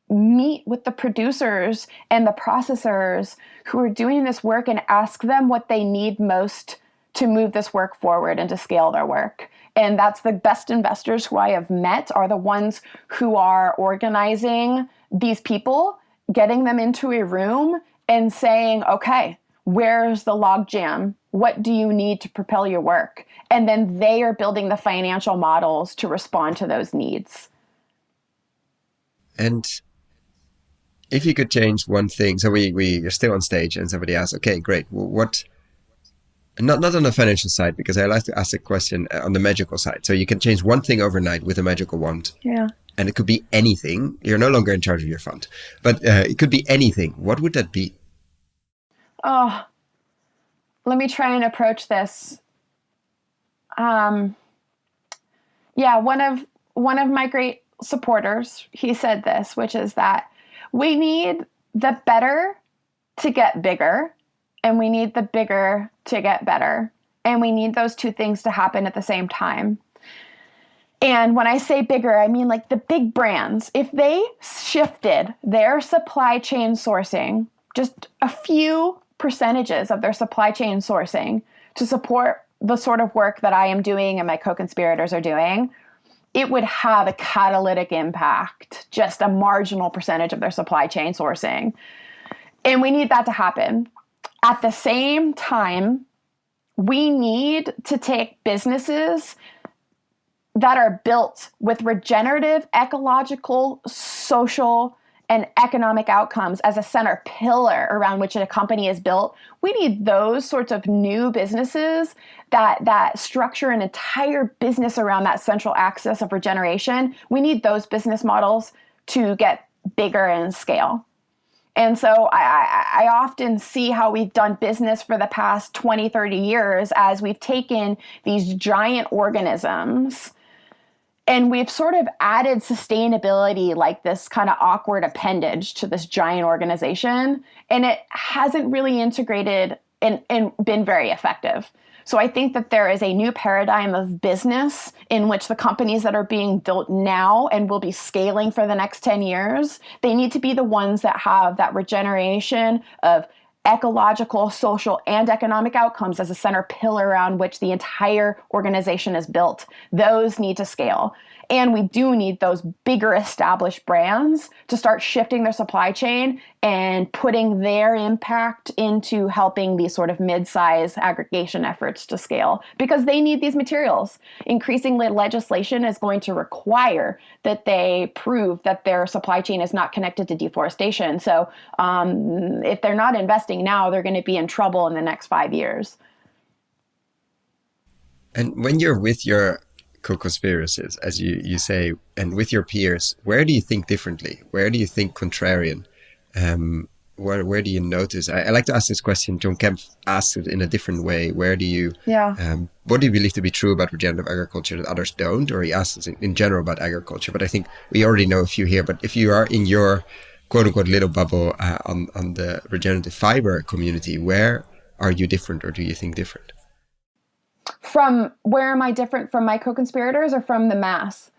Speaker 2: meet with the producers and the processors who are doing this work and ask them what they need most to move this work forward and to scale their work. And that's the best investors who I have met are the ones who are organizing these people, getting them into a room and saying, okay, where's the logjam? What do you need to propel your work? And then they are building the financial models to respond to those needs.
Speaker 3: And if you could change one thing, so we are still on stage and somebody asks, okay, great. Well, what, not on the financial side, because I like to ask a question on the magical side. So you can change one thing overnight with a magical wand.
Speaker 2: Yeah.
Speaker 3: And it could be anything. You're no longer in charge of your fund, but it could be anything. What would that be?
Speaker 2: Oh, let me try and approach this. One of my great supporters, he said this, which is that we need the better to get bigger, and we need the bigger to get better. And we need those two things to happen at the same time. And when I say bigger, I mean like the big brands. If they shifted their supply chain sourcing, just a few percentages of their supply chain sourcing to support the sort of work that I am doing and my co-conspirators are doing, it would have a catalytic impact, just a marginal percentage of their supply chain sourcing. And we need that to happen. At the same time, we need to take businesses that are built with regenerative, ecological, social, and economic outcomes as a center pillar around which a company is built. We need those sorts of new businesses that structure an entire business around that central axis of regeneration. We need those business models to get bigger and scale. And so I often see how we've done business for the past 20, 30 years as we've taken these giant organisms and we've sort of added sustainability like this kind of awkward appendage to this giant organization. And it hasn't really integrated and been very effective. So I think that there is a new paradigm of business in which the companies that are being built now and will be scaling for the next 10 years, they need to be the ones that have that regeneration of ecological, social, and economic outcomes as a center pillar around which the entire organization is built. Those need to scale. And we do need those bigger established brands to start shifting their supply chain and putting their impact into helping these sort of mid-size aggregation efforts to scale because they need these materials. Increasingly, legislation is going to require that they prove that their supply chain is not connected to deforestation. So if they're not investing now, they're going to be in trouble in the next 5 years.
Speaker 3: And when you're with your co-conspirators, as you say, and with your peers, where do you think differently? Where do you think contrarian? Where do you notice? I like to ask this question. John Kemp asked it in a different way. Where do you, what do you believe to be true about regenerative agriculture that others don't? Or he asks us in general about agriculture. But I think we already know a few here. But if you are in your quote-unquote little bubble on the regenerative fiber community, where are you different or do you think different?
Speaker 2: From where am I different from my co-conspirators or from the mass?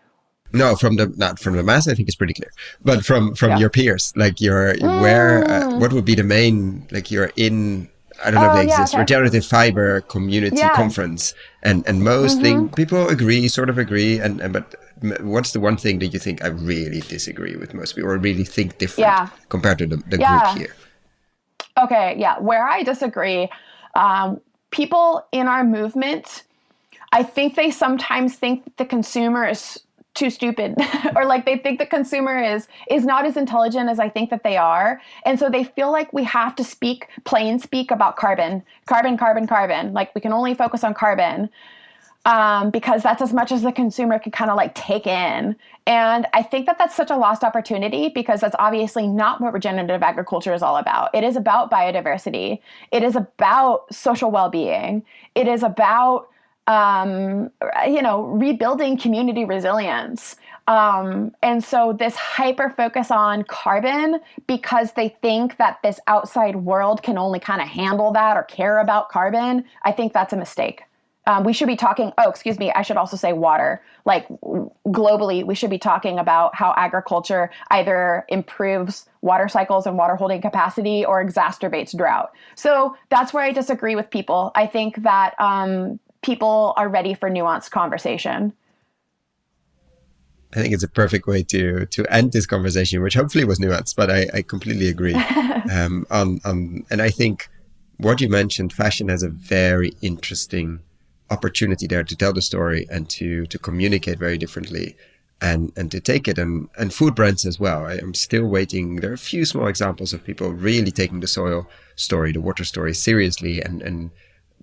Speaker 3: No, not from the mass. I think it's pretty clear. But from your peers, like what would be the main, like you're in, I don't know if they exist, regenerative fiber community conference, and most people sort of agree, but what's the one thing that you think I really disagree with most people, or really think different compared to the group here?
Speaker 2: Okay, where I disagree. People in our movement, I think they sometimes think the consumer is too stupid or like they think the consumer is not as intelligent as I think that they are. And so they feel like we have to plain speak about carbon. Like we can only focus on carbon because that's as much as the consumer can kind of like take in. And I think that that's such a lost opportunity because that's obviously not what regenerative agriculture is all about. It is about biodiversity. It is about social well-being. It is about rebuilding community resilience. And so this hyper focus on carbon because they think that this outside world can only kind of handle that or care about carbon, I think that's a mistake. We should be talking, I should also say water. Like globally, we should be talking about how agriculture either improves water cycles and water holding capacity or exacerbates drought. So that's where I disagree with people. I think that people are ready for nuanced conversation.
Speaker 3: I think it's a perfect way to end this conversation, which hopefully was nuanced, but I completely agree. And I think what you mentioned, fashion has a very interesting opportunity there to tell the story and to communicate very differently and to take it and food brands as well. I'm still waiting. There are a few small examples of people really taking the soil story, the water story seriously and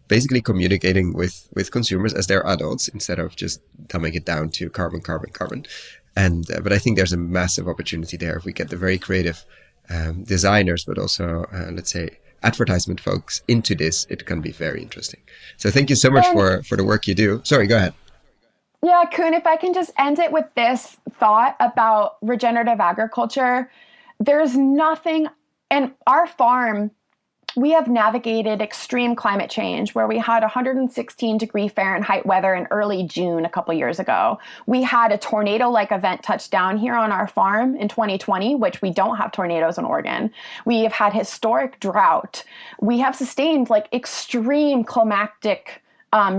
Speaker 3: basically communicating with consumers as they're adults instead of just dumbing it down to carbon. And but I think there's a massive opportunity there if we get the very creative designers, but also let's say advertisement folks into this. It can be very interesting. So thank you so much for the work you do. Sorry, go ahead.
Speaker 2: Yeah, Koen, if I can just end it with this thought about regenerative agriculture, there's nothing, and our farm, we have navigated extreme climate change where we had 116 degree Fahrenheit weather in early June a couple years ago. We had a tornado-like event touch down here on our farm in 2020, which we don't have tornadoes in Oregon. We have had historic drought. We have sustained like extreme climatic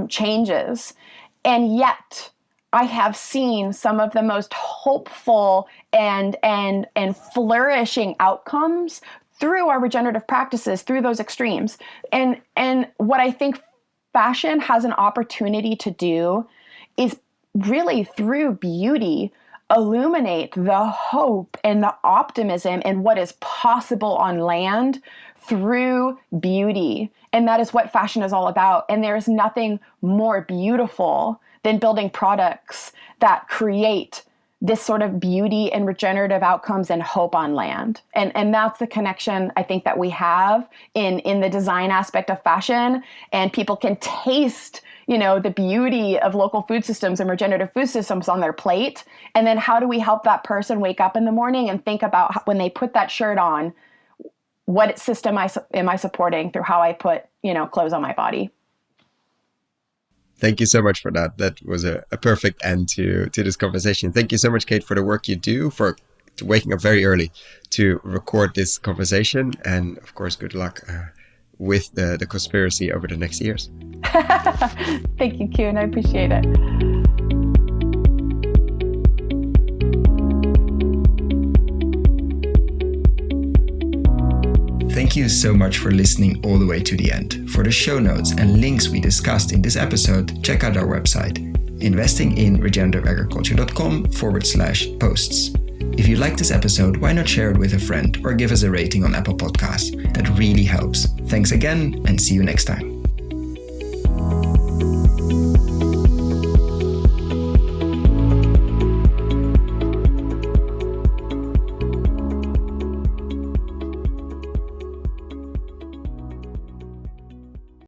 Speaker 2: changes. And yet I have seen some of the most hopeful and flourishing outcomes through our regenerative practices, through those extremes. And what I think fashion has an opportunity to do is really through beauty, illuminate the hope and the optimism in what is possible on land through beauty. And that is what fashion is all about. And there's nothing more beautiful than building products that create this sort of beauty and regenerative outcomes and hope on land. And that's the connection I think that we have in the design aspect of fashion. And people can taste, the beauty of local food systems and regenerative food systems on their plate. And then how do we help that person wake up in the morning and think about when they put that shirt on, what system am I supporting through how I put, clothes on my body?
Speaker 3: Thank you so much for that. That was a perfect end to this conversation. Thank you so much, Cate, for the work you do, for waking up very early to record this conversation. And of course, good luck with the conspiracy over the next years.
Speaker 2: Thank you, Koen. I appreciate it.
Speaker 1: Thank you so much for listening all the way to the end. For the show notes and links we discussed in this episode, check out our website, investinginregenerativeagriculture.com/posts. If you like this episode, why not share it with a friend or give us a rating on Apple Podcasts? That really helps. Thanks again and see you next time.